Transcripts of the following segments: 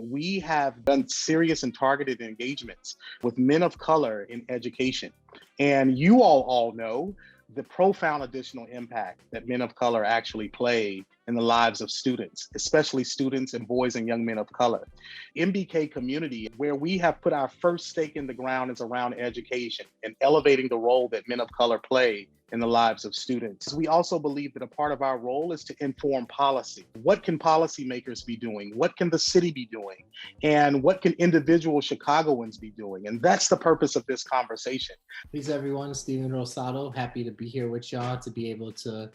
We have done serious and targeted engagements with men of color in education. And you all know the profound additional impact that men of color actually play in the lives of students, especially students and boys and young men of color. MBK community, where we have put our first stake in the ground, is around education and elevating the role that men of color play in the lives of students. We also believe that a part of our role is to inform policy. What can policymakers be doing? What can the city be doing? And what can individual Chicagoans be doing? And that's the purpose of this conversation. Peace, everyone. Steven Rosado, happy to be here with y'all to be able to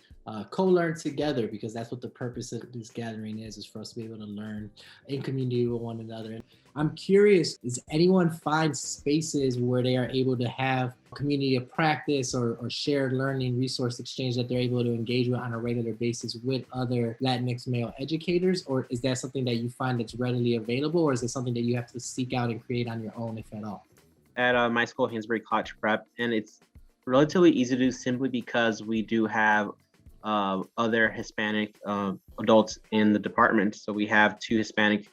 co-learn together, because that's what the purpose of this gathering is for us to be able to learn in community with one another. I'm curious, does anyone find spaces where they are able to have community of practice or shared learning resource exchange that they're able to engage with on a regular basis with other Latinx male educators? Or is that something that you find that's readily available, or is it something that you have to seek out and create on your own, if at all? At my school, Hansberry College Prep, and it's relatively easy to do simply because we do have other Hispanic adults in the department. So we have 2 Hispanic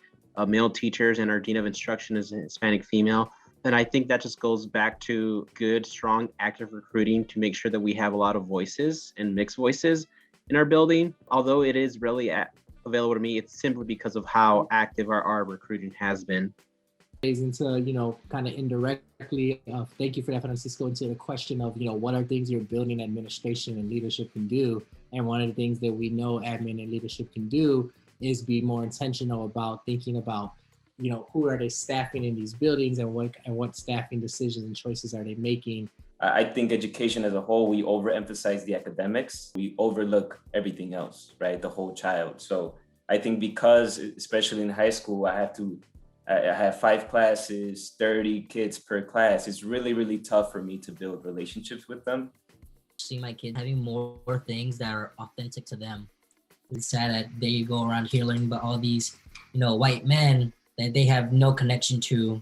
male teachers, and our dean of instruction is a Hispanic female. And I think that just goes back to good, strong, active recruiting to make sure that we have a lot of voices and mixed voices in our building. Although it is really available to me, it's simply because of how active our recruiting has been. Into, kind of indirectly, thank you for that, Francisco, into the question of, what are things your building administration and leadership can do? And one of the things that we know admin and leadership can do is be more intentional about thinking about, who are they staffing in these buildings, and what staffing decisions and choices are they making? I think education as a whole, we overemphasize the academics. We overlook everything else, right? The whole child. So I think because, especially in high school, I have 5 classes, 30 kids per class. It's really, really tough for me to build relationships with them. Seeing my kids having more things that are authentic to them. It's sad that they go around here learning about all these, white men that they have no connection to,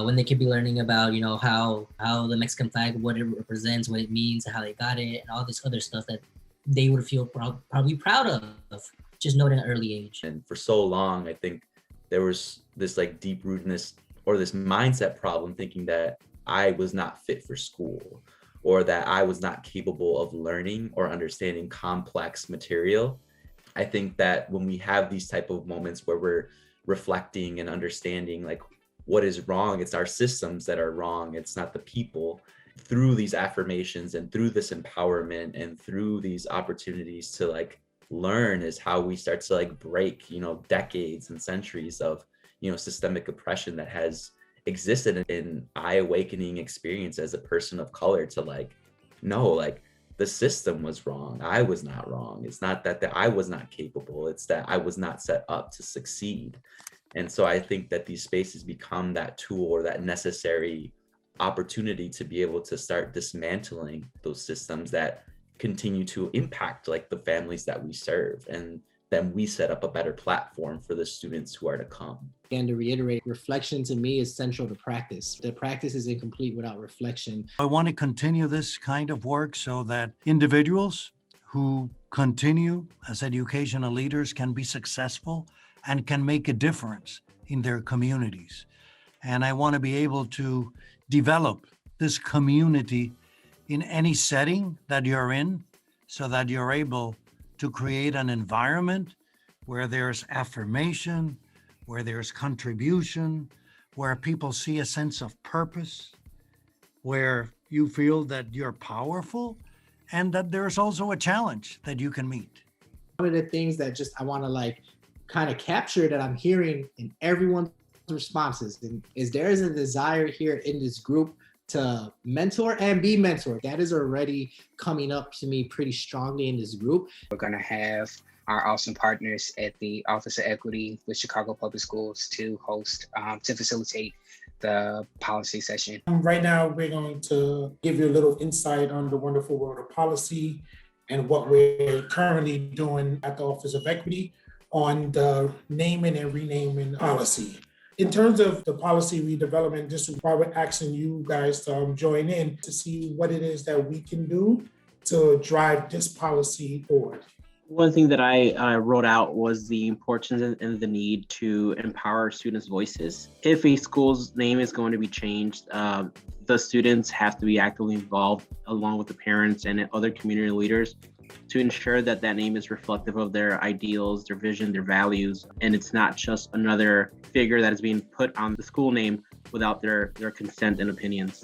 when they could be learning about, how the Mexican flag, what it represents, what it means, how they got it, and all this other stuff that they would feel probably proud of, just know at an early age. And for so long, I think there was this deep rootedness or this mindset problem, thinking that I was not fit for school, or that I was not capable of learning or understanding complex material. I think that when we have these type of moments where we're reflecting and understanding what is wrong, it's our systems that are wrong, it's not the people. Through these affirmations and through this empowerment and through these opportunities to learn is how we start to break, decades and centuries of, systemic oppression that has existed in eye awakening experience as a person of color to no, the system was wrong. I was not wrong. It's not that I was not capable. It's that I was not set up to succeed. And so I think that these spaces become that tool or that necessary opportunity to be able to start dismantling those systems that continue to impact the families that we serve. And then we set up a better platform for the students who are to come. And to reiterate, reflection to me is central to practice. The practice is incomplete without reflection. I want to continue this kind of work so that individuals who continue as educational leaders can be successful and can make a difference in their communities. And I want to be able to develop this community in any setting that you're in, so that you're able to create an environment where there's affirmation, where there's contribution, where people see a sense of purpose, where you feel that you're powerful, and that there's also a challenge that you can meet. One of the things that I want to kind of capture that I'm hearing in everyone's responses is there is a desire here in this group to mentor and be mentored. That is already coming up to me pretty strongly in this group. We're gonna have our awesome partners at the Office of Equity with Chicago Public Schools to host, to facilitate the policy session. Right now, we're going to give you a little insight on the wonderful world of policy and what we're currently doing at the Office of Equity on the naming and renaming policy. In terms of the policy redevelopment, this is why we're asking you guys to join in to see what it is that we can do to drive this policy forward. One thing that I wrote out was the importance and the need to empower students' voices. If a school's name is going to be changed, the students have to be actively involved along with the parents and other community leaders to ensure that that name is reflective of their ideals, their vision, their values, and it's not just another figure that is being put on the school name without their consent and opinions.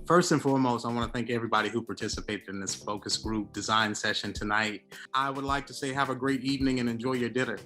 First and foremost, I want to thank everybody who participated in this focus group design session tonight. I would like to say have a great evening and enjoy your dinner.